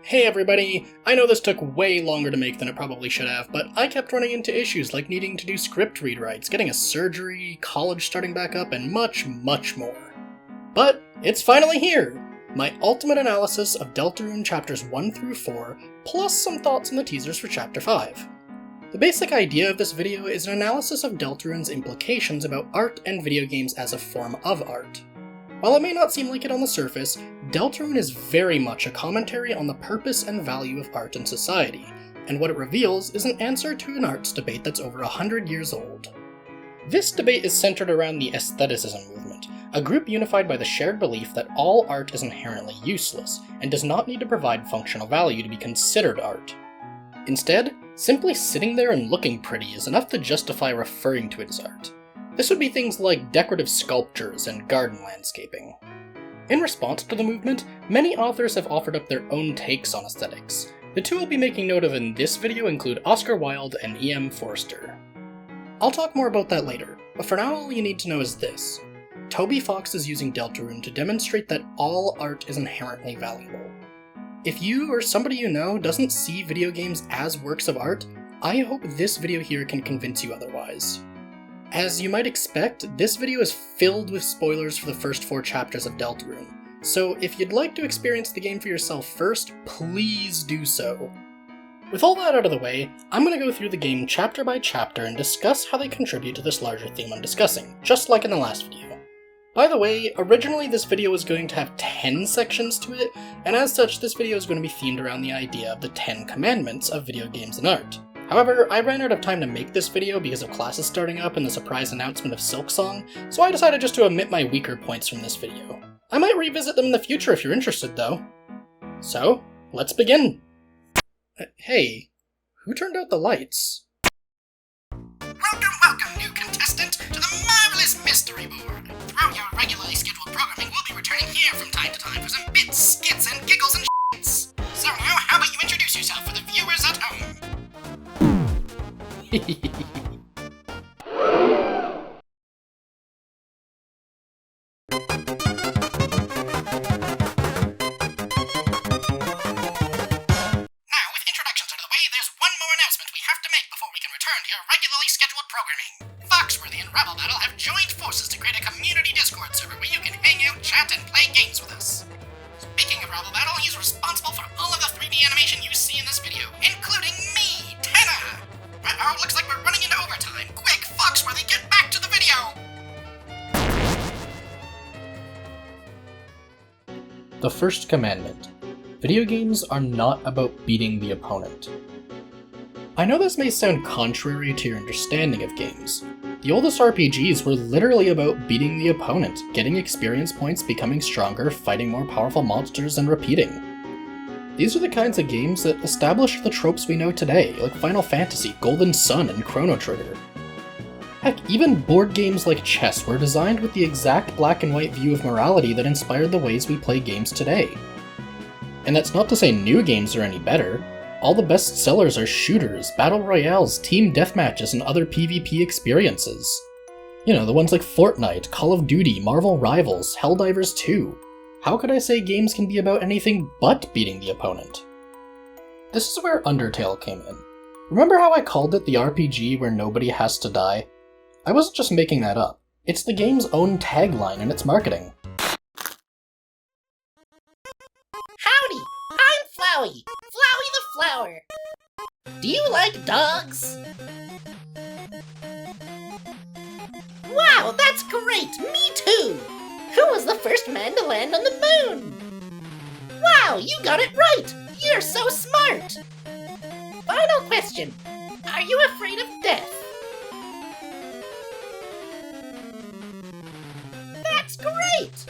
Hey everybody! I know this took way longer to make than it probably should have, but I kept running into issues like needing to do script rewrites, getting a surgery, college starting back up, and much, much more. But it's finally here! My ultimate analysis of Deltarune chapters 1 through 4, plus some thoughts on the teasers for chapter 5. The basic idea of this video is an analysis of Deltarune's implications about art and video games as a form of art. While it may not seem like it on the surface, Deltarune is very much a commentary on the purpose and value of art in society, and what it reveals is an answer to an arts debate that's over 100 years old. This debate is centered around the Aestheticism movement, a group unified by the shared belief that all art is inherently useless, and does not need to provide functional value to be considered art. Instead, simply sitting there and looking pretty is enough to justify referring to it as art. This would be things like decorative sculptures and garden landscaping. In response to the movement, many authors have offered up their own takes on aesthetics. The two I'll be making note of in this video include Oscar Wilde and E.M. Forster. I'll talk more about that later, but for now all you need to know is this. Toby Fox is using Deltarune to demonstrate that all art is inherently valuable. If you or somebody you know doesn't see video games as works of art, I hope this video here can convince you otherwise. As you might expect, this video is filled with spoilers for the first 4 chapters of Deltarune, so if you'd like to experience the game for yourself first, please do so. With all that out of the way, I'm going to go through the game chapter by chapter and discuss how they contribute to this larger theme I'm discussing, just like in the last video. By the way, originally this video was going to have 10 sections to it, and as such this video is going to be themed around the idea of the 10 commandments of video games and art. However, I ran out of time to make this video because of classes starting up and the surprise announcement of Silksong, so I decided just to omit my weaker points from this video. I might revisit them in the future if you're interested though. So, let's begin! Hey, who turned out the lights? Welcome, new contestant, to the marvelous mystery board! Throughout your regularly scheduled programming, we'll be returning here from time to time for some bits, skits, and giggles and shits! So now, how about you introduce yourself for the viewers at home? Now, with introductions out of the way, there's one more announcement we have to make before we can return to your regularly scheduled programming. Foxworthy and Rabble Battle have joined forces to create a community Discord server where you can hang out, chat, and play games with us. Speaking of Rabble Battle, he's responsible for all of the 3D animation you see in this video, including me, Tenna! Uh-oh, looks like we're running into overtime. Quick, Foxworthy, get back to the video! The first commandment. Video games are not about beating the opponent. I know this may sound contrary to your understanding of games. The oldest RPGs were literally about beating the opponent, getting experience points, becoming stronger, fighting more powerful monsters, and repeating. These are the kinds of games that established the tropes we know today, like Final Fantasy, Golden Sun, and Chrono Trigger. Heck, even board games like chess were designed with the exact black and white view of morality that inspired the ways we play games today. And that's not to say new games are any better. All the best sellers are shooters, battle royales, team deathmatches, and other PvP experiences. You know, the ones like Fortnite, Call of Duty, Marvel Rivals, Helldivers 2. How could I say games can be about anything but beating the opponent? This is where Undertale came in. Remember how I called it the RPG where nobody has to die? I wasn't just making that up. It's the game's own tagline in its marketing. Howdy, I'm Flowey. Flowey the Flower. Do you like dogs? Wow, that's great! Me too! Who was the first man to land on the moon? Wow, you got it right! You're so smart! Final question. Are you afraid of death? That's great!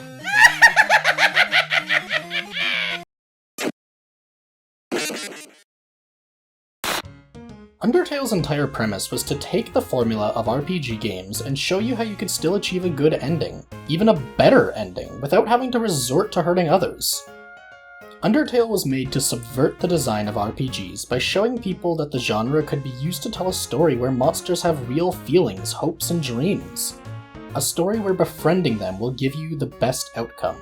Undertale's entire premise was to take the formula of RPG games and show you how you could still achieve a good ending, even a better ending, without having to resort to hurting others. Undertale was made to subvert the design of RPGs by showing people that the genre could be used to tell a story where monsters have real feelings, hopes, and dreams. A story where befriending them will give you the best outcome.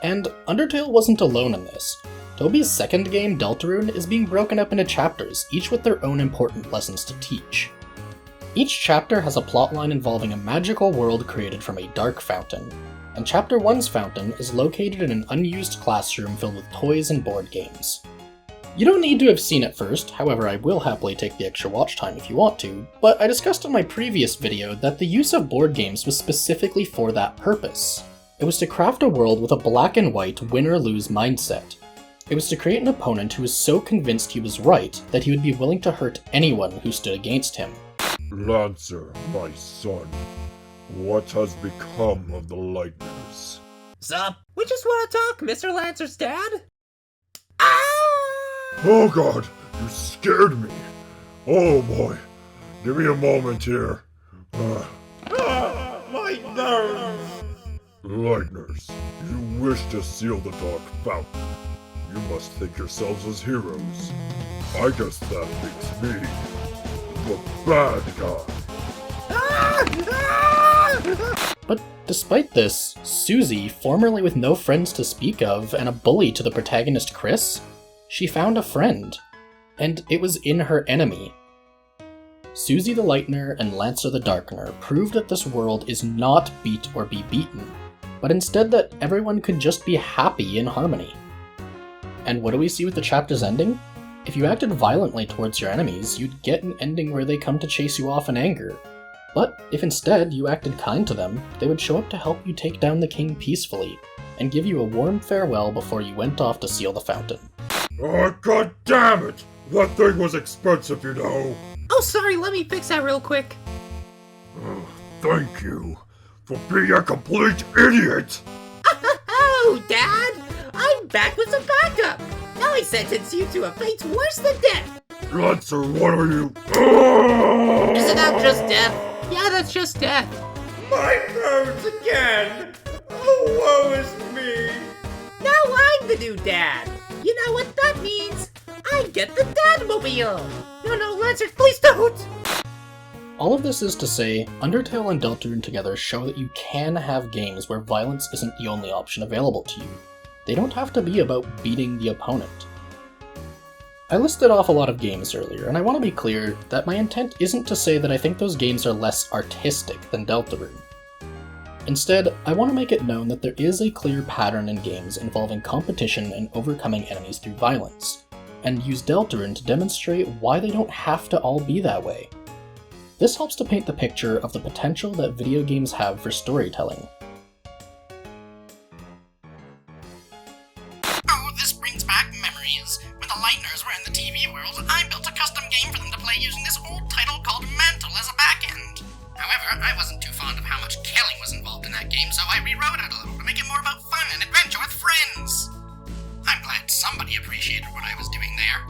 And Undertale wasn't alone in this. Toby's second game, Deltarune, is being broken up into chapters, each with their own important lessons to teach. Each chapter has a plotline involving a magical world created from a dark fountain, and Chapter 1's fountain is located in an unused classroom filled with toys and board games. You don't need to have seen it first, however I will happily take the extra watch time if you want to, but I discussed in my previous video that the use of board games was specifically for that purpose. It was to craft a world with a black and white win-or-lose mindset. It was to create an opponent who was so convinced he was right that he would be willing to hurt anyone who stood against him. Lancer, my son, what has become of the Lightners? Sup? We just want to talk, Mr. Lancer's dad. Ah! Oh god, you scared me. Oh boy, give me a moment here. Lightners! Lightners, you wish to seal the Dark Fountain. You must think yourselves as heroes. I guess that makes me the bad guy. But despite this, Susie, formerly with no friends to speak of and a bully to the protagonist Chris, she found a friend, and it was in her enemy. Susie the Lightner and Lancer the Darkener proved that this world is not beat or be beaten, but instead that everyone could just be happy in harmony. And what do we see with the chapter's ending? If you acted violently towards your enemies, you'd get an ending where they come to chase you off in anger. But if instead you acted kind to them, they would show up to help you take down the king peacefully, and give you a warm farewell before you went off to seal the fountain. Oh god damn it! That thing was expensive, you know! Oh, sorry, let me fix that real quick. Thank you for being a complete idiot! Oh, Dad! I'm back with some backup! Now I sentence you to a fate worse than death! Lancer, what are you? Isn't that just death? Yeah, that's just death. My bones again! Oh, woe is me! Now I'm the new dad! You know what that means? I get the Dadmobile! No, Lancer, please don't! All of this is to say, Undertale and Deltarune together show that you can have games where violence isn't the only option available to you. They don't have to be about beating the opponent. I listed off a lot of games earlier, and I want to be clear that my intent isn't to say that I think those games are less artistic than Deltarune. Instead, I want to make it known that there is a clear pattern in games involving competition and overcoming enemies through violence, and use Deltarune to demonstrate why they don't have to all be that way. This helps to paint the picture of the potential that video games have for storytelling. Oh, this brings back memories. When the Lightners were in the TV world, I built a custom game for them to play using this old title called Mantle as a backend. However, I wasn't too fond of how much killing was involved in that game, so I rewrote it a little to make it more about fun and adventure with friends. I'm glad somebody appreciated what I was doing there.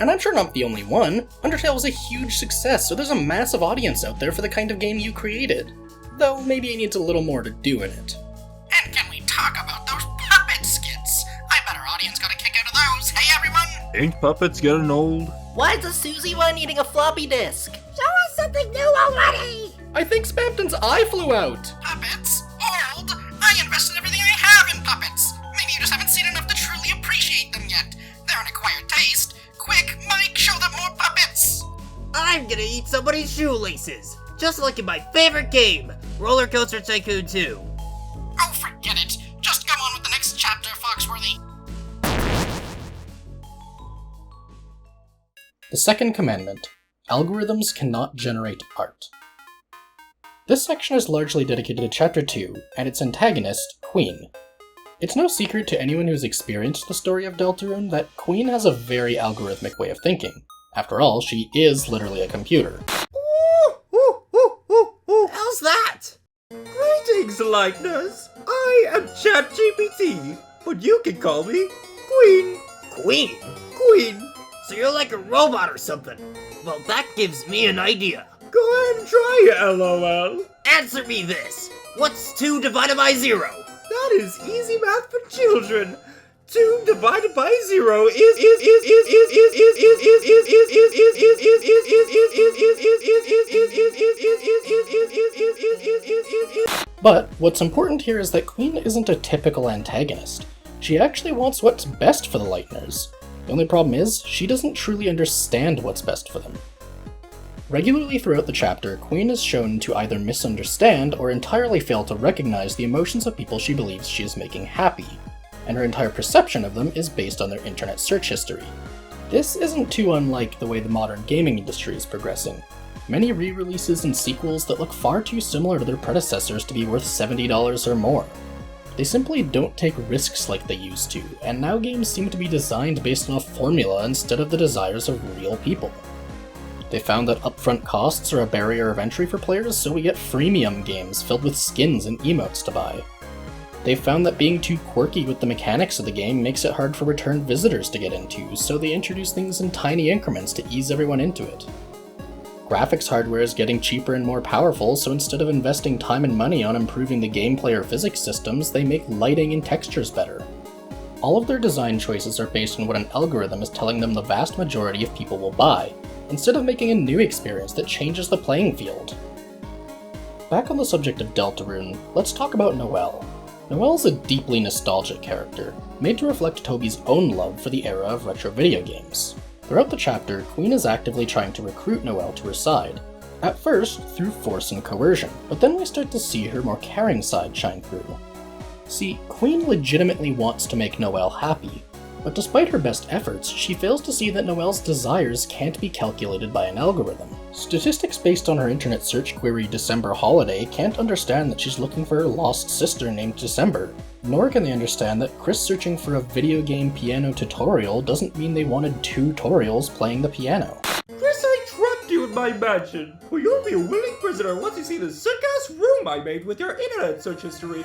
And I'm sure not the only one. Undertale was a huge success, so there's a massive audience out there for the kind of game you created. Though maybe it needs a little more to do in it. And can we talk about those puppet skits? I bet our audience got a kick out of those. Hey everyone! Ain't puppets getting old? Why is the Susie one eating a floppy disk? Show us something new already! I think Spamton's eye flew out! Puppets? Old? I invested everything I have in puppets. Maybe you just haven't seen enough to truly appreciate them yet. They're an acquired taste. Quick, Mike, show them more puppets! I'm gonna eat somebody's shoelaces! Just like in my favorite game, Roller Coaster Tycoon 2. Oh, forget it. Just go on with the next chapter, Foxworthy. The second commandment: algorithms cannot generate art. This section is largely dedicated to Chapter 2 and its antagonist, Queen. It's no secret to anyone who's experienced the story of Deltarune that Queen has a very algorithmic way of thinking. After all, she is literally a computer. How's that? Greetings, Lightners! I am ChatGPT, but you can call me Queen. Queen? Queen! So you're like a robot or something? Well, that gives me an idea. Go ahead and try it, LOL. Answer me this. What's 2 divided by 0? That is easy math for children. 2 divided by 0 But what's important here is that Queen isn't a typical antagonist. She actually wants what's best for the Lightners. The only problem is, she doesn't truly understand what's best for them. Regularly throughout the chapter, Queen is shown to either misunderstand or entirely fail to recognize the emotions of people she believes she is making happy, and her entire perception of them is based on their internet search history. This isn't too unlike the way the modern gaming industry is progressing. Many re-releases and sequels that look far too similar to their predecessors to be worth $70 or more. They simply don't take risks like they used to, and now games seem to be designed based on a formula instead of the desires of real people. They found that upfront costs are a barrier of entry for players, so we get freemium games filled with skins and emotes to buy. They found that being too quirky with the mechanics of the game makes it hard for return visitors to get into, so they introduce things in tiny increments to ease everyone into it. Graphics hardware is getting cheaper and more powerful, so instead of investing time and money on improving the gameplay or physics systems, they make lighting and textures better. All of their design choices are based on what an algorithm is telling them the vast majority of people will buy, instead of making a new experience that changes the playing field. Back on the subject of Deltarune, let's talk about Noelle. Noelle's a deeply nostalgic character, made to reflect Toby's own love for the era of retro video games. Throughout the chapter, Queen is actively trying to recruit Noelle to her side, at first through force and coercion, but then we start to see her more caring side shine through. See, Queen legitimately wants to make Noelle happy, but despite her best efforts, she fails to see that Noelle's desires can't be calculated by an algorithm. Statistics based on her internet search query December Holiday can't understand that she's looking for her lost sister named December, nor can they understand that Chris searching for a video game piano tutorial doesn't mean they wanted tutorials playing the piano. Chris, I trapped you in my mansion, but you'll be a willing prisoner once you see the sick-ass room I made with your internet search history.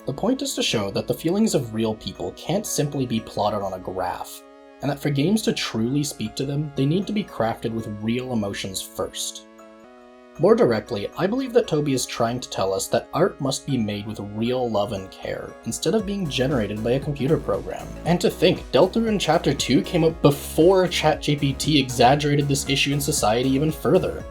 The point is to show that the feelings of real people can't simply be plotted on a graph, and that for games to truly speak to them, they need to be crafted with real emotions first. More directly, I believe that Toby is trying to tell us that art must be made with real love and care, instead of being generated by a computer program. And to think, Deltarune Chapter 2 came out before ChatGPT exaggerated this issue in society even further.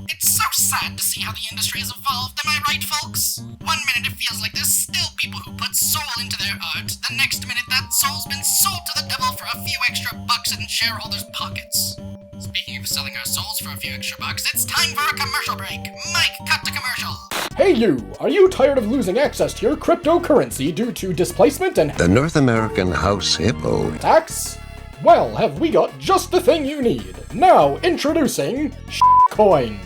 It's so sad to see how the industry has evolved, am I right, folks? One minute it feels like there's still people who put soul into their art, the next minute that soul's been sold to the devil for a few extra bucks in shareholders' pockets. Speaking of selling our souls for a few extra bucks, it's time for a commercial break. Mike, cut to commercial. Hey you! Are you tired of losing access to your cryptocurrency due to displacement and The North American house hippo. tax? Well, have we got just the thing you need. Now, introducing Coin.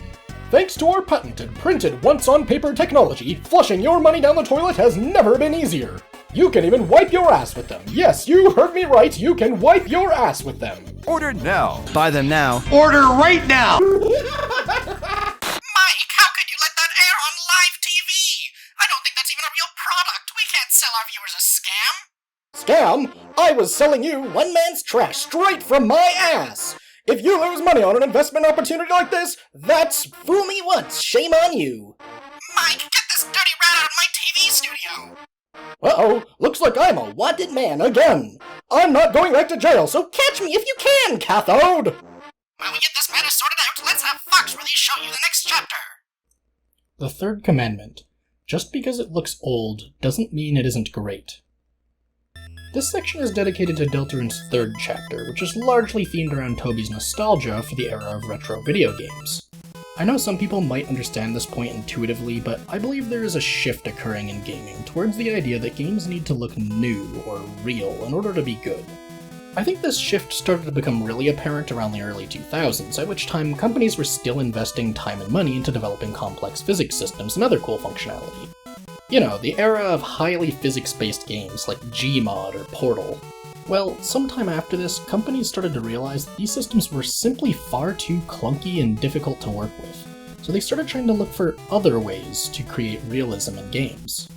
Thanks to our patented printed once-on-paper technology, flushing your money down the toilet has never been easier. You can even wipe your ass with them. Yes, you heard me right, you can wipe your ass with them. Order now. Buy them now. Order right now. Mike, how could you let that air on live TV? I don't think that's even a real product. We can't sell our viewers a scam. Scam? I was selling you one man's trash straight from my ass. If you lose money on an investment opportunity like this, that's Fool me once, shame on you. Mike, get this dirty rat out of my TV studio. Uh-oh, looks like I'm a wanted man again. I'm not going back to jail, so catch me if you can, Cathode! While we get this matter sorted out, let's have Foxworthy show you the next chapter. The third commandment. Just because it looks old doesn't mean it isn't great. This section is dedicated to Deltarune's third chapter, which is largely themed around Toby's nostalgia for the era of retro video games. I know some people might understand this point intuitively, but I believe there is a shift occurring in gaming towards the idea that games need to look new or real in order to be good. I think this shift started to become really apparent around the early 2000s, at which time companies were still investing time and money into developing complex physics systems and other cool functionality. You know, the era of highly physics-based games like Gmod or Portal. Well, sometime after this, companies started to realize that these systems were simply far too clunky and difficult to work with, so they started trying to look for other ways to create realism in games.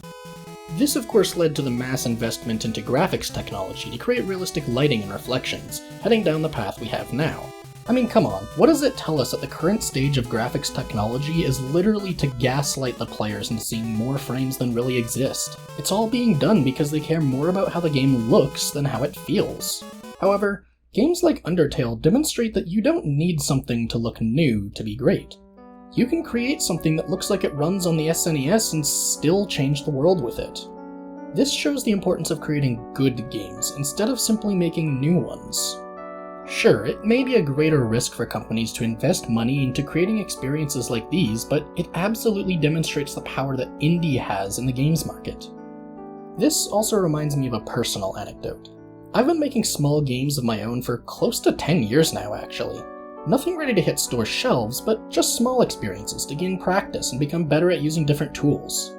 This of course led to the mass investment into graphics technology to create realistic lighting and reflections, heading down the path we have now. I mean, come on, what does it tell us at the current stage of graphics technology is literally to gaslight the players into seeing more frames than really exist? It's all being done because they care more about how the game looks than how it feels. However, games like Undertale demonstrate that you don't need something to look new to be great. You can create something that looks like it runs on the SNES and still change the world with it. This shows the importance of creating good games instead of simply making new ones. Sure, it may be a greater risk for companies to invest money into creating experiences like these, but it absolutely demonstrates the power that indie has in the games market. This also reminds me of a personal anecdote. I've been making small games of my own for close to 10 years now, actually. Nothing ready to hit store shelves, but just small experiences to gain practice and become better at using different tools.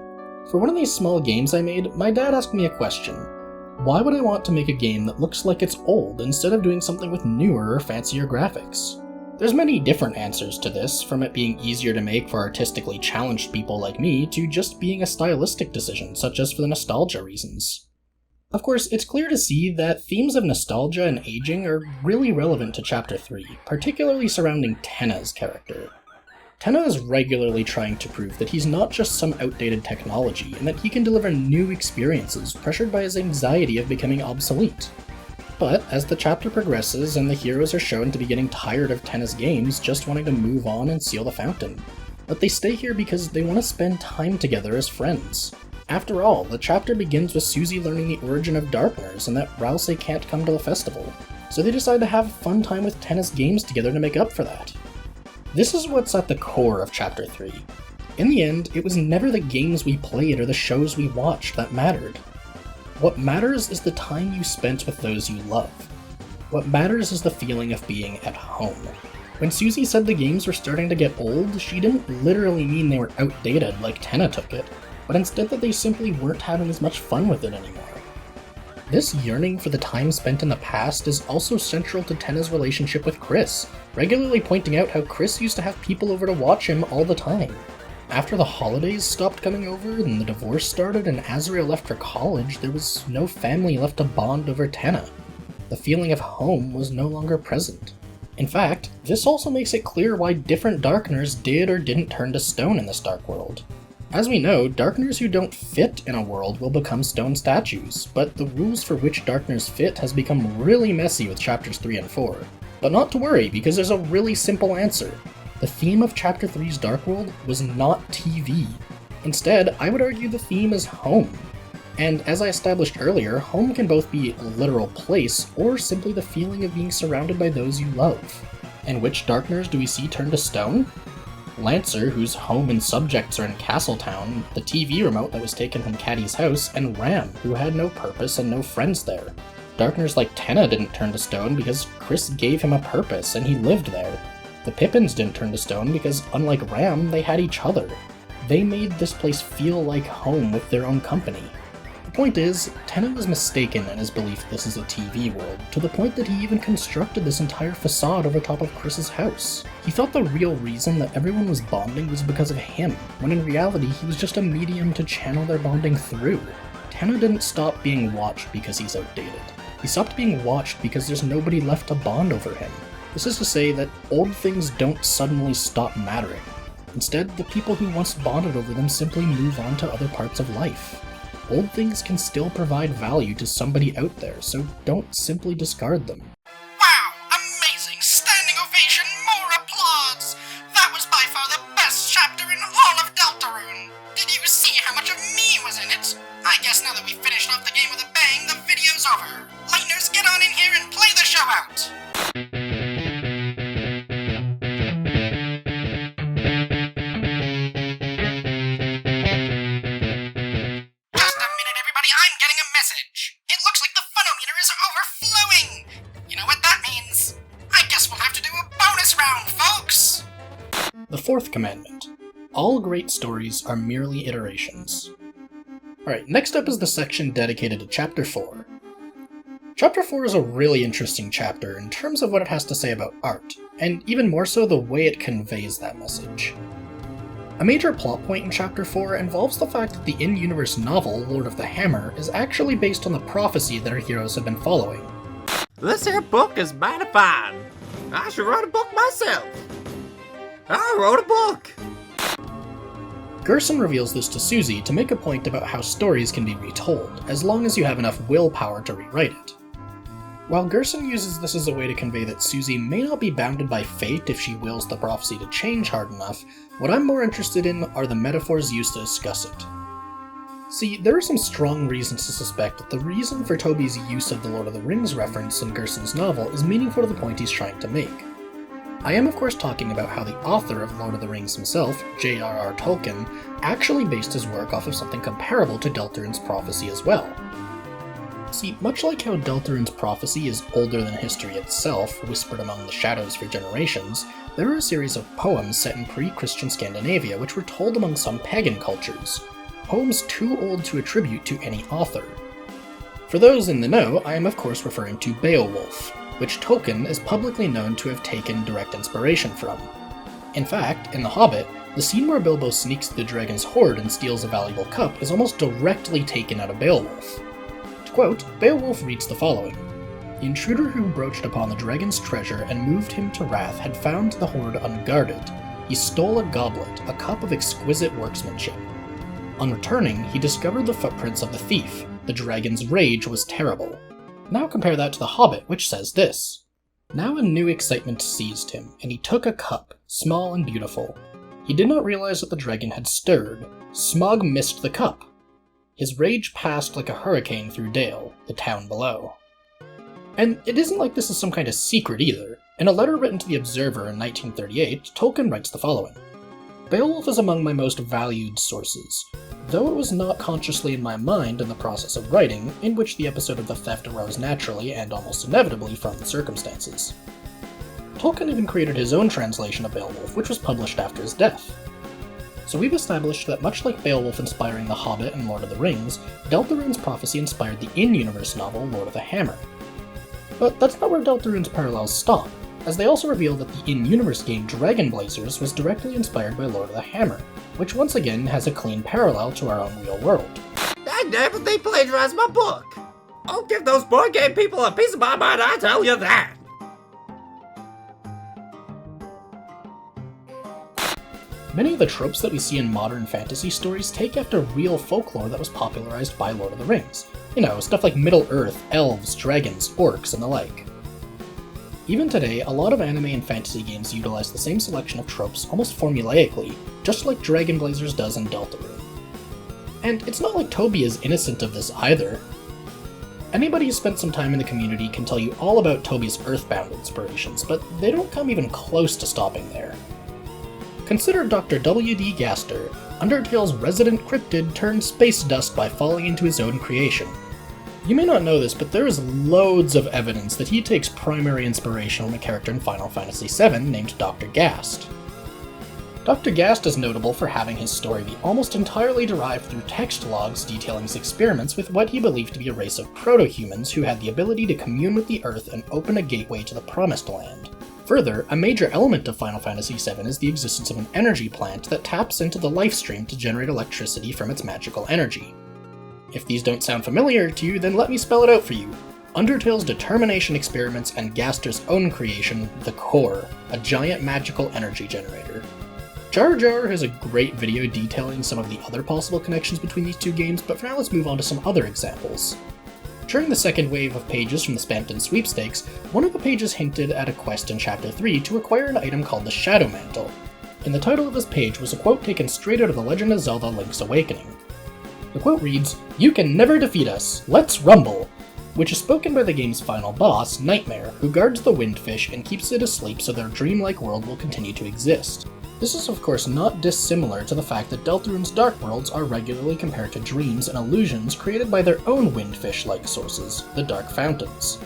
For one of these small games I made, my dad asked me a question. Why would I want to make a game that looks like it's old instead of doing something with newer or fancier graphics? There's many different answers to this, from it being easier to make for artistically challenged people like me to just being a stylistic decision, such as for the nostalgia reasons. Of course, it's clear to see that themes of nostalgia and aging are really relevant to Chapter 3, particularly surrounding Tenna's character. Tenna is regularly trying to prove that he's not just some outdated technology, and that he can deliver new experiences pressured by his anxiety of becoming obsolete. But as the chapter progresses and the heroes are shown to be getting tired of Tenna's games, just wanting to move on and seal the fountain. But they stay here because they want to spend time together as friends. After all, the chapter begins with Susie learning the origin of Darkners and that Rouse can't come to the festival, so they decide to have fun time with Tenna's games together to make up for that. This is what's at the core of Chapter 3. In the end, it was never the games we played or the shows we watched that mattered. What matters is the time you spent with those you love. What matters is the feeling of being at home. When Susie said the games were starting to get old, she didn't literally mean they were outdated like Tenna took it, but instead that they simply weren't having as much fun with it anymore. This yearning for the time spent in the past is also central to Tenna's relationship with Chris, regularly pointing out how Chris used to have people over to watch him all the time. After the holidays stopped coming over and the divorce started and Azrael left for college, there was no family left to bond over Tenna. The feeling of home was no longer present. In fact, this also makes it clear why different Darkners did or didn't turn to stone in this dark world. As we know, Darkners who don't fit in a world will become stone statues, but the rules for which Darkners fit has become really messy with Chapters 3 and 4. But not to worry, because there's a really simple answer. The theme of Chapter 3's Dark World was not TV. Instead, I would argue the theme is home. And as I established earlier, home can both be a literal place, or simply the feeling of being surrounded by those you love. And which Darkners do we see turn to stone? Lancer, whose home and subjects are in Castletown, the TV remote that was taken from Caddy's house, and Ram, who had no purpose and no friends there. Darkners like Tenna didn't turn to stone because Chris gave him a purpose and he lived there. The Pippins didn't turn to stone because, unlike Ram, they had each other. They made this place feel like home with their own company. The point is, Tenna was mistaken in his belief this is a TV world, to the point that he even constructed this entire facade over top of Chris's house. He thought the real reason that everyone was bonding was because of him, when in reality he was just a medium to channel their bonding through. Tenna didn't stop being watched because he's outdated. He stopped being watched because there's nobody left to bond over him. This is to say that old things don't suddenly stop mattering. Instead, the people who once bonded over them simply move on to other parts of life. Old things can still provide value to somebody out there, so don't simply discard them. Wow, amazing, standing ovation, more applause! That was by far the best chapter in all of Deltarune! Did you see how much of me was in it? I guess now that we've finished off the game with a bang, the video's over. Lightners, get on in here and play the show out! The fourth commandment. All great stories are merely iterations. Alright, next up is the section dedicated to Chapter 4. Chapter 4 is a really interesting chapter in terms of what it has to say about art, and even more so the way it conveys that message. A major plot point in Chapter 4 involves the fact that the in-universe novel, Lord of the Hammer, is actually based on the prophecy that our heroes have been following. This here book is mighty fine. I should write a book myself. I wrote a book! Gerson reveals this to Susie to make a point about how stories can be retold, as long as you have enough willpower to rewrite it. While Gerson uses this as a way to convey that Susie may not be bounded by fate if she wills the prophecy to change hard enough, what I'm more interested in are the metaphors used to discuss it. See, there are some strong reasons to suspect that the reason for Toby's use of the Lord of the Rings reference in Gerson's novel is meaningful to the point he's trying to make. I am of course talking about how the author of Lord of the Rings himself, J.R.R. Tolkien, actually based his work off of something comparable to Deltarune's prophecy as well. See, much like how Deltarune's prophecy is older than history itself, whispered among the shadows for generations, there are a series of poems set in pre-Christian Scandinavia which were told among some pagan cultures. Poems too old to attribute to any author. For those in the know, I am of course referring to Beowulf, which Tolkien is publicly known to have taken direct inspiration from. In fact, in The Hobbit, the scene where Bilbo sneaks to the dragon's hoard and steals a valuable cup is almost directly taken out of Beowulf. To quote, Beowulf reads the following: "The intruder who broached upon the dragon's treasure and moved him to wrath had found the hoard unguarded. He stole a goblet, a cup of exquisite workmanship. On returning, he discovered the footprints of the thief. The dragon's rage was terrible." Now compare that to The Hobbit, which says this: "Now a new excitement seized him, and he took a cup, small and beautiful. He did not realize that the dragon had stirred. Smaug missed the cup. His rage passed like a hurricane through Dale, the town below." And it isn't like this is some kind of secret either. In a letter written to The Observer in 1938, Tolkien writes the following: "Beowulf is among my most valued sources, though it was not consciously in my mind in the process of writing, in which the episode of the theft arose naturally and almost inevitably from the circumstances." Tolkien even created his own translation of Beowulf, which was published after his death. So we've established that much like Beowulf inspiring The Hobbit and Lord of the Rings, Deltarune's prophecy inspired the in-universe novel Lord of the Hammer. But that's not where Deltarune's parallels stop, as they also reveal that the in-universe game Dragon Blazers was directly inspired by Lord of the Hammer, which once again has a clean parallel to our own real world. Damn, they plagiarized my book! I'll give those board game people a piece of my mind, I tell you that! Many of the tropes that we see in modern fantasy stories take after real folklore that was popularized by Lord of the Rings. You know, stuff like Middle-earth, elves, dragons, orcs, and the like. Even today, a lot of anime and fantasy games utilize the same selection of tropes almost formulaically, just like Dragon Blazers does in Deltarune. And it's not like Toby is innocent of this either. Anybody who's spent some time in the community can tell you all about Toby's Earthbound inspirations, but they don't come even close to stopping there. Consider Dr. W.D. Gaster, Undertale's resident cryptid turned space dust by falling into his own creation. You may not know this, but there is loads of evidence that he takes primary inspiration from a character in Final Fantasy VII named Dr. Gast. Dr. Gast is notable for having his story be almost entirely derived through text logs detailing his experiments with what he believed to be a race of proto-humans who had the ability to commune with the Earth and open a gateway to the Promised Land. Further, a major element of Final Fantasy VII is the existence of an energy plant that taps into the life stream to generate electricity from its magical energy. If these don't sound familiar to you, then let me spell it out for you. Undertale's determination experiments and Gaster's own creation, the Core, a giant magical energy generator. Jar Jar has a great video detailing some of the other possible connections between these two games, but for now let's move on to some other examples. During the second wave of pages from the Spampton Sweepstakes, one of the pages hinted at a quest in Chapter 3 to acquire an item called the Shadow Mantle. In the title of this page was a quote taken straight out of The Legend of Zelda: Link's Awakening. The quote reads, "You can never defeat us, let's rumble!" which is spoken by the game's final boss, Nightmare, who guards the Windfish and keeps it asleep so their dreamlike world will continue to exist. This is of course not dissimilar to the fact that Deltarune's Dark Worlds are regularly compared to dreams and illusions created by their own Windfish-like sources, the Dark Fountains.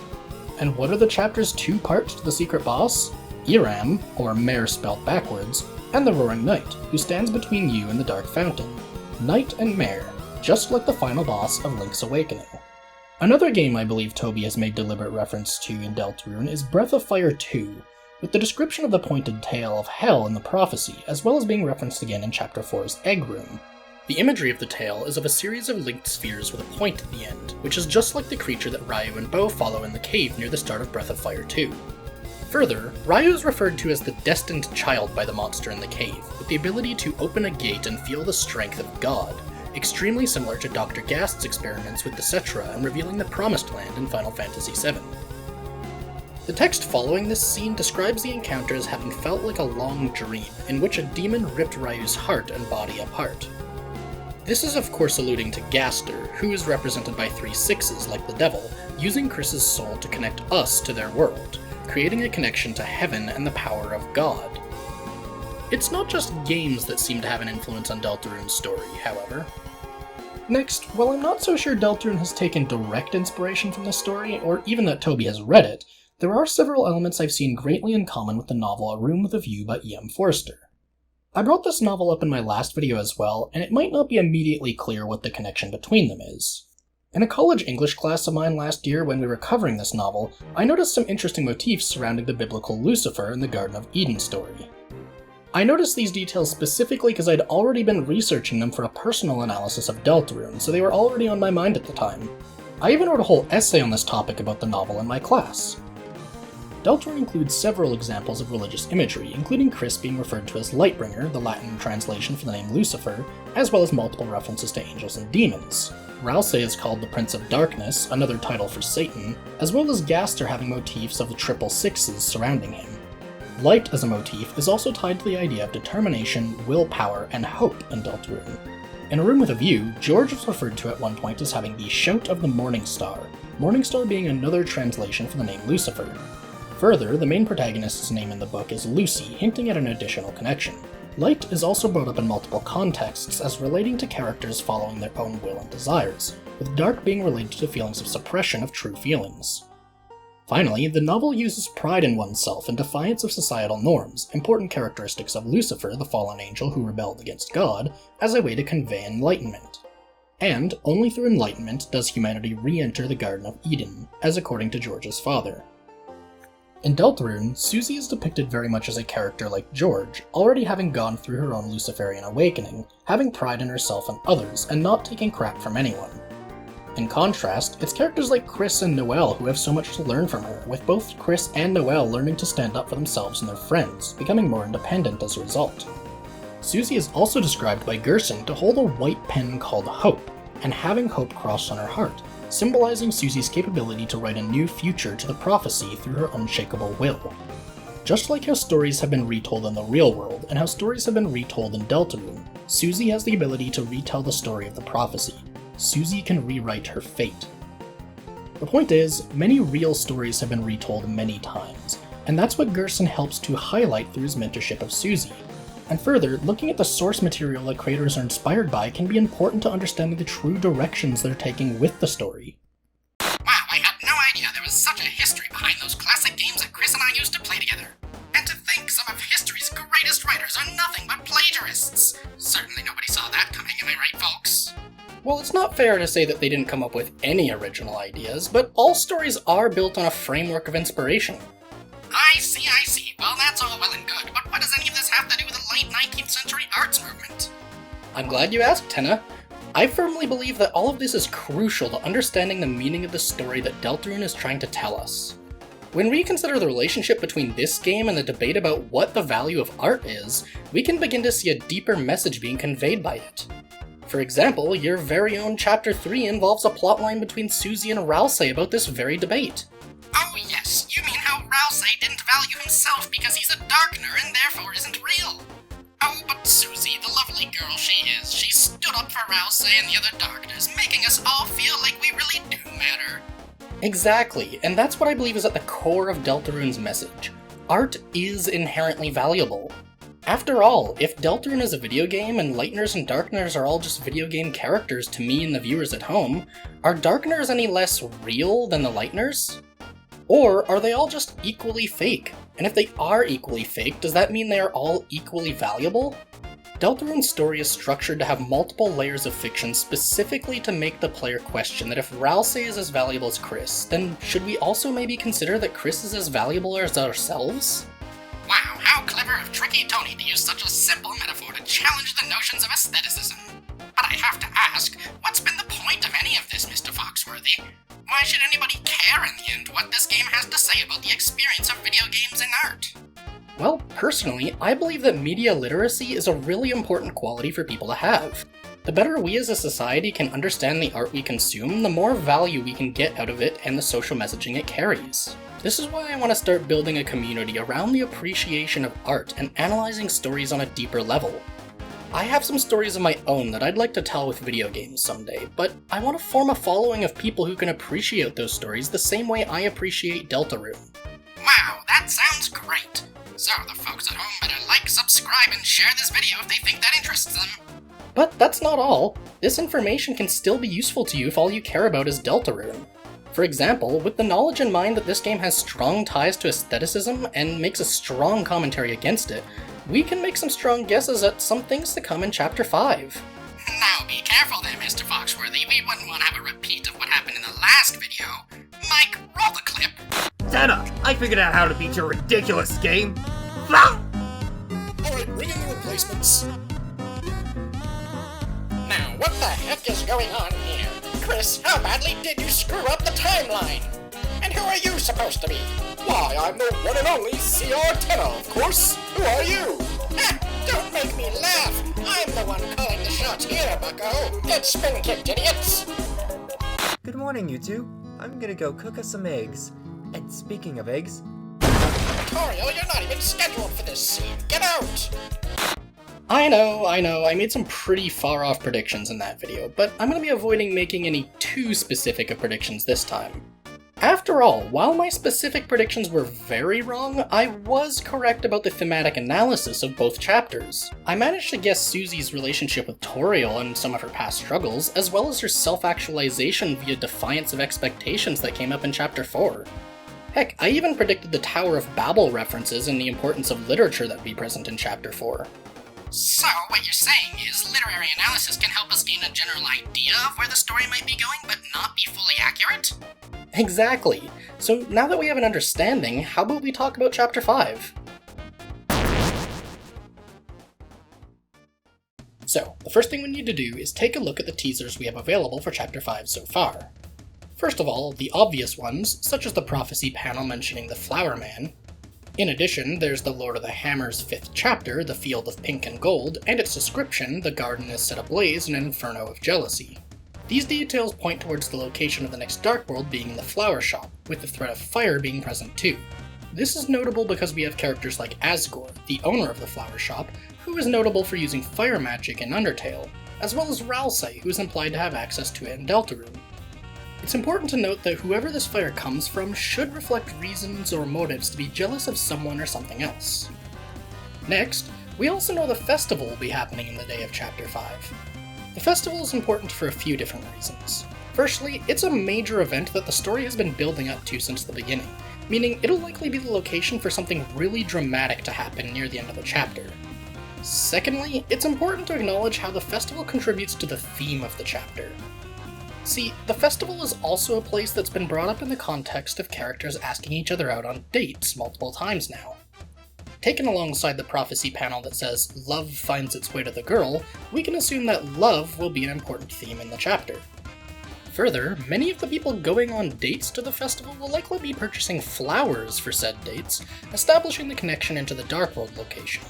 And what are the chapter's two parts to the secret boss? Iram, or Mare spelled backwards, and the Roaring Knight, who stands between you and the Dark Fountain. Knight and Mare, just like the final boss of Link's Awakening. Another game I believe Toby has made deliberate reference to in Deltarune is Breath of Fire 2, with the description of the pointed tail of Hell in the prophecy, as well as being referenced again in Chapter 4's Egg Room. The imagery of the tail is of a series of linked spheres with a point at the end, which is just like the creature that Ryu and Bo follow in the cave near the start of Breath of Fire 2. Further, Ryu is referred to as the destined child by the monster in the cave, with the ability to open a gate and feel the strength of God, extremely similar to Dr. Gast's experiments with the Cetra and revealing the Promised Land in Final Fantasy VII. The text following this scene describes the encounter as having felt like a long dream, in which a demon ripped Ryu's heart and body apart. This is of course alluding to Gaster, who is represented by 3 sixes like the devil, using Chris's soul to connect us to their world, creating a connection to heaven and the power of God. It's not just games that seem to have an influence on Deltarune's story, however. Next, while I'm not so sure Deltarune has taken direct inspiration from this story, or even that Toby has read it, there are several elements I've seen greatly in common with the novel A Room with a View by E.M. Forster. I brought this novel up in my last video as well, and it might not be immediately clear what the connection between them is. In a college English class of mine last year when we were covering this novel, I noticed some interesting motifs surrounding the biblical Lucifer and the Garden of Eden story. I noticed these details specifically because I'd already been researching them for a personal analysis of Deltarune, so they were already on my mind at the time. I even wrote a whole essay on this topic about the novel in my class. Deltarune includes several examples of religious imagery, including Chris being referred to as Lightbringer, the Latin translation for the name Lucifer, as well as multiple references to angels and demons. Ralsei is called the Prince of Darkness, another title for Satan, as well as Gaster having motifs of the triple sixes surrounding him. Light as a motif is also tied to the idea of determination, willpower, and hope in Deltarune. In A Room with a View, George was referred to at one point as having the Shout of the Morning Star, Morning Star being another translation for the name Lucifer. Further, the main protagonist's name in the book is Lucy, hinting at an additional connection. Light is also brought up in multiple contexts as relating to characters following their own will and desires, with dark being related to feelings of suppression of true feelings. Finally, the novel uses pride in oneself and defiance of societal norms, important characteristics of Lucifer, the fallen angel who rebelled against God, as a way to convey enlightenment. And only through enlightenment does humanity re-enter the Garden of Eden, as according to George's father. In Deltarune, Susie is depicted very much as a character like George, already having gone through her own Luciferian awakening, having pride in herself and others, and not taking crap from anyone. In contrast, it's characters like Chris and Noelle who have so much to learn from her, with both Chris and Noelle learning to stand up for themselves and their friends, becoming more independent as a result. Susie is also described by Gerson to hold a white pen called Hope, and having hope crossed on her heart, symbolizing Susie's capability to write a new future to the prophecy through her unshakable will. Just like how stories have been retold in the real world, and how stories have been retold in Deltarune, Susie has the ability to retell the story of the prophecy. Susie can rewrite her fate. The point is, many real stories have been retold many times, and that's what Gerson helps to highlight through his mentorship of Susie. And further, looking at the source material that creators are inspired by can be important to understanding the true directions they're taking with the story. Wow, I had no idea there was such a history behind those classic games that Chris and I used to play together. And to think some of history's greatest writers are nothing but plagiarists. Certainly nobody saw that coming, am I right, folks? Well, it's not fair to say that they didn't come up with any original ideas, but all stories are built on a framework of inspiration. I see. Well, that's all well and good, but what does any of this have to do with the late 19th century arts movement? I'm glad you asked, Tenna. I firmly believe that all of this is crucial to understanding the meaning of the story that Deltarune is trying to tell us. When we consider the relationship between this game and the debate about what the value of art is, we can begin to see a deeper message being conveyed by it. For example, your very own Chapter 3 involves a plotline between Susie and Ralsei about this very debate. Oh yes, you mean how Ralsei didn't value himself because he's a darkener and therefore isn't real. Oh, but Susie, the lovely girl she is, she stood up for Ralsei and the other darkeners, making us all feel like we really do matter. Exactly, and that's what I believe is at the core of Deltarune's message. Art is inherently valuable. After all, if Deltarune is a video game and Lighteners and Darkeners are all just video game characters to me and the viewers at home, are Darkeners any less real than the Lighteners? Or are they all just equally fake? And if they are equally fake, does that mean they are all equally valuable? Deltarune's story is structured to have multiple layers of fiction specifically to make the player question that if Ralsei is as valuable as Chris, then should we also maybe consider that Chris is as valuable as ourselves? Wow, how clever of Tricky Tony to use such a simple metaphor to challenge the notions of aestheticism. But I have to ask, what's been the point of any of this, Mr. Foxworthy? Why should anybody care in the end what this game has to say about the experience of video games and art? Well, personally, I believe that media literacy is a really important quality for people to have. The better we as a society can understand the art we consume, the more value we can get out of it and the social messaging it carries. This is why I want to start building a community around the appreciation of art and analyzing stories on a deeper level. I have some stories of my own that I'd like to tell with video games someday, but I want to form a following of people who can appreciate those stories the same way I appreciate Deltarune. Wow, that sounds great! So the folks at home better like, subscribe, and share this video if they think that interests them. But that's not all. This information can still be useful to you if all you care about is Deltarune. For example, with the knowledge in mind that this game has strong ties to aestheticism and makes a strong commentary against it, we can make some strong guesses at some things to come in Chapter 5. Now be careful there, Mr. Foxworthy. We wouldn't want to have a repeat of what happened in the last video. Mike, roll the clip. Santa, I figured out how to beat your ridiculous game. Alright, bring in the replacements. Now, what the heck is going on here? Chris, how badly did you screw up the timeline? And who are you supposed to be? Why, I'm the one and only CR10, of course. Who are you? Don't make me laugh. I'm the one calling the shots here, bucko. Get spin-kicked, idiots. Good morning, you two. I'm gonna go cook us some eggs. And speaking of eggs... Toriel, you're not even scheduled for this scene. Get out! I know, I made some pretty far-off predictions in that video, but I'm going to be avoiding making any too specific of predictions this time. After all, while my specific predictions were very wrong, I was correct about the thematic analysis of both chapters. I managed to guess Susie's relationship with Toriel and some of her past struggles, as well as her self-actualization via defiance of expectations that came up in Chapter 4. Heck, I even predicted the Tower of Babel references and the importance of literature that would be present in Chapter 4. So, what you're saying is literary analysis can help us gain a general idea of where the story might be going, but not be fully accurate? Exactly. So now that we have an understanding, how about we talk about Chapter 5? So, the first thing we need to do is take a look at the teasers we have available for Chapter 5 so far. First of all, the obvious ones, such as the prophecy panel mentioning the Flower Man. In addition, there's the Lord of the Hammer's 5th chapter, The Field of Pink and Gold, and its description, The Garden is set ablaze in an inferno of jealousy. These details point towards the location of the next Dark World being in the flower shop, with the threat of fire being present too. This is notable because we have characters like Asgore, the owner of the flower shop, who is notable for using fire magic in Undertale, as well as Ralsei, who is implied to have access to it in Deltarune. It's important to note that whoever this fire comes from should reflect reasons or motives to be jealous of someone or something else. Next, we also know the festival will be happening in the day of Chapter 5. The festival is important for a few different reasons. Firstly, it's a major event that the story has been building up to since the beginning, meaning it'll likely be the location for something really dramatic to happen near the end of the chapter. Secondly, it's important to acknowledge how the festival contributes to the theme of the chapter. See, the festival is also a place that's been brought up in the context of characters asking each other out on dates multiple times now. Taken alongside the prophecy panel that says, love finds its way to the girl, we can assume that love will be an important theme in the chapter. Further, many of the people going on dates to the festival will likely be purchasing flowers for said dates, establishing the connection into the Dark World location.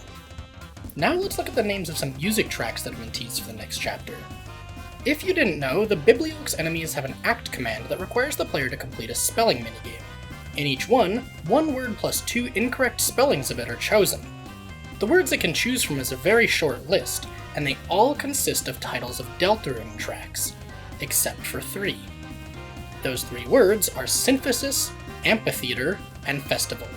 Now let's look at the names of some music tracks that have been teased for the next chapter. If you didn't know, the Bibliox enemies have an act command that requires the player to complete a spelling minigame. In each one word plus 2 incorrect spellings of it are chosen. The words it can choose from is a very short list, and they all consist of titles of Deltarune tracks, except for 3. Those 3 words are Synthesis, Amphitheater, and Festival.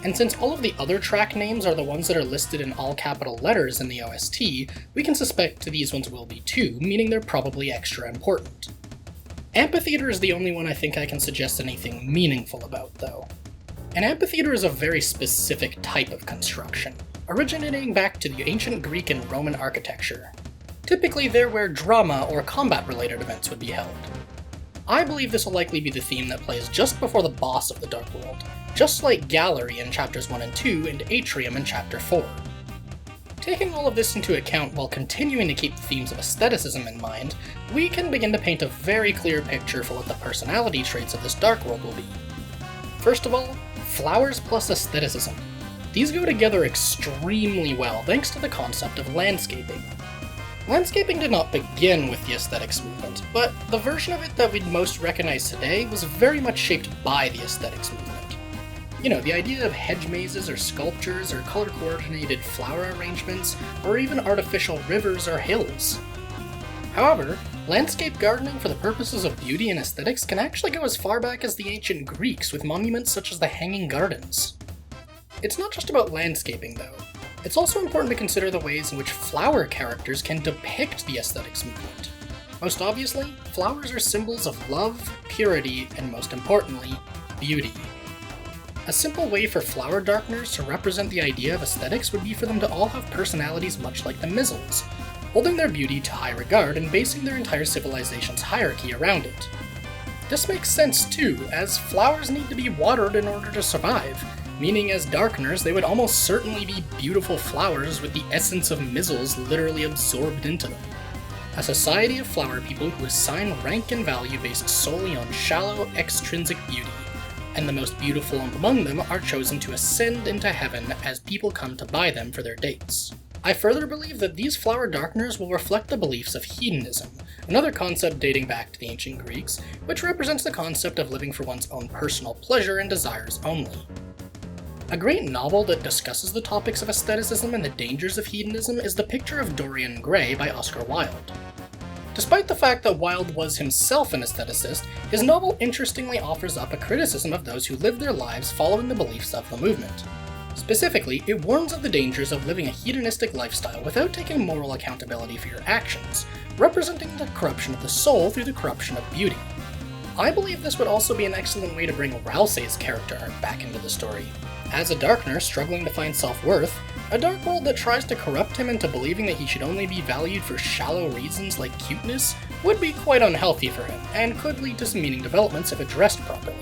And since all of the other track names are the ones that are listed in all capital letters in the OST, we can suspect these ones will be too, meaning they're probably extra important. Amphitheater is the only one I think I can suggest anything meaningful about, though. An amphitheater is a very specific type of construction, originating back to the ancient Greek and Roman architecture. Typically they're where drama or combat-related events would be held. I believe this will likely be the theme that plays just before the boss of the Dark World, just like Gallery in Chapters 1 and 2 and Atrium in Chapter 4. Taking all of this into account while continuing to keep the themes of aestheticism in mind, we can begin to paint a very clear picture for what the personality traits of this Dark World will be. First of all, flowers plus aestheticism. These go together extremely well thanks to the concept of landscaping. Landscaping did not begin with the aesthetics movement, but the version of it that we'd most recognize today was very much shaped by the aesthetics movement. You know, the idea of hedge mazes or sculptures or color-coordinated flower arrangements, or even artificial rivers or hills. However, landscape gardening for the purposes of beauty and aesthetics can actually go as far back as the ancient Greeks with monuments such as the Hanging Gardens. It's not just about landscaping though. It's also important to consider the ways in which flower characters can depict the aesthetics movement. Most obviously, flowers are symbols of love, purity, and most importantly, beauty. A simple way for flower darkeners to represent the idea of aesthetics would be for them to all have personalities much like the Mizzles, holding their beauty to high regard and basing their entire civilization's hierarchy around it. This makes sense too, as flowers need to be watered in order to survive, meaning as darkeners they would almost certainly be beautiful flowers with the essence of Mizzles literally absorbed into them. A society of flower people who assign rank and value based solely on shallow, extrinsic beauty, and the most beautiful among them are chosen to ascend into heaven as people come to buy them for their dates. I further believe that these flower darkeners will reflect the beliefs of hedonism, another concept dating back to the ancient Greeks, which represents the concept of living for one's own personal pleasure and desires only. A great novel that discusses the topics of aestheticism and the dangers of hedonism is The Picture of Dorian Gray by Oscar Wilde. Despite the fact that Wilde was himself an aestheticist, his novel interestingly offers up a criticism of those who live their lives following the beliefs of the movement. Specifically, it warns of the dangers of living a hedonistic lifestyle without taking moral accountability for your actions, representing the corruption of the soul through the corruption of beauty. I believe this would also be an excellent way to bring Rousey's character arc back into the story. As a darkener struggling to find self-worth, a dark world that tries to corrupt him into believing that he should only be valued for shallow reasons like cuteness would be quite unhealthy for him, and could lead to some meaning developments if addressed properly.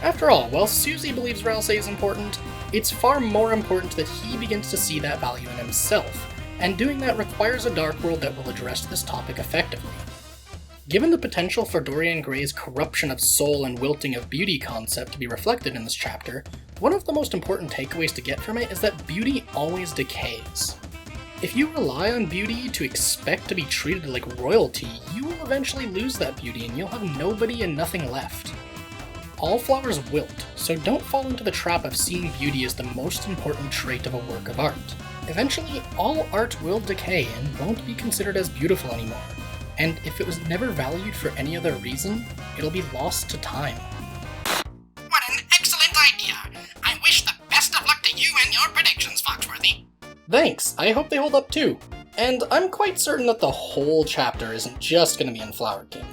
After all, while Susie believes Rousey is important, it's far more important that he begins to see that value in himself, and doing that requires a dark world that will address this topic effectively. Given the potential for Dorian Gray's corruption of soul and wilting of beauty concept to be reflected in this chapter, one of the most important takeaways to get from it is that beauty always decays. If you rely on beauty to expect to be treated like royalty, you will eventually lose that beauty and you'll have nobody and nothing left. All flowers wilt, so don't fall into the trap of seeing beauty as the most important trait of a work of art. Eventually, all art will decay and won't be considered as beautiful anymore. And if it was never valued for any other reason, it'll be lost to time. What an excellent idea! I wish the best of luck to you and your predictions, Foxworthy. Thanks, I hope they hold up too. And I'm quite certain that the whole chapter isn't just going to be in Flower King,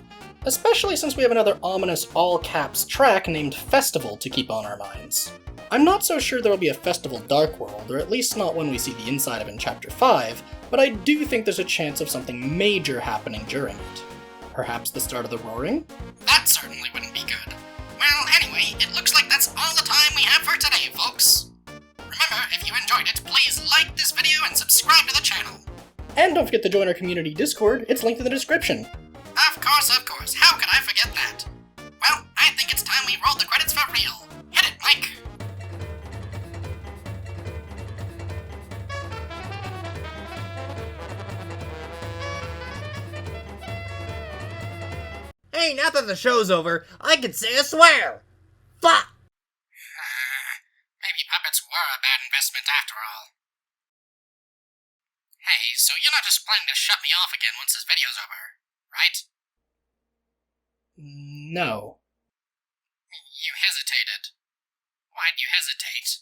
especially since we have another ominous all-caps track named Festival to keep on our minds. I'm not so sure there will be a Festival Dark World, or at least not when we see the inside of it in Chapter 5, but I do think there's a chance of something major happening during it. Perhaps the start of the Roaring? That certainly wouldn't be good. Well, anyway, it looks like that's all the time we have for today, folks. Remember, if you enjoyed it, please like this video and subscribe to the channel. And don't forget to join our community Discord, it's linked in the description. Of course, how could I forget that? Well, I think it's time we rolled the credits for real. Hit it, Mike! Hey, now that the show's over, I can say a swear! Fuck! Maybe puppets were a bad investment after all. Hey, so you're not just planning to shut me off again once this video's over, right? No. You hesitated. Why'd you hesitate?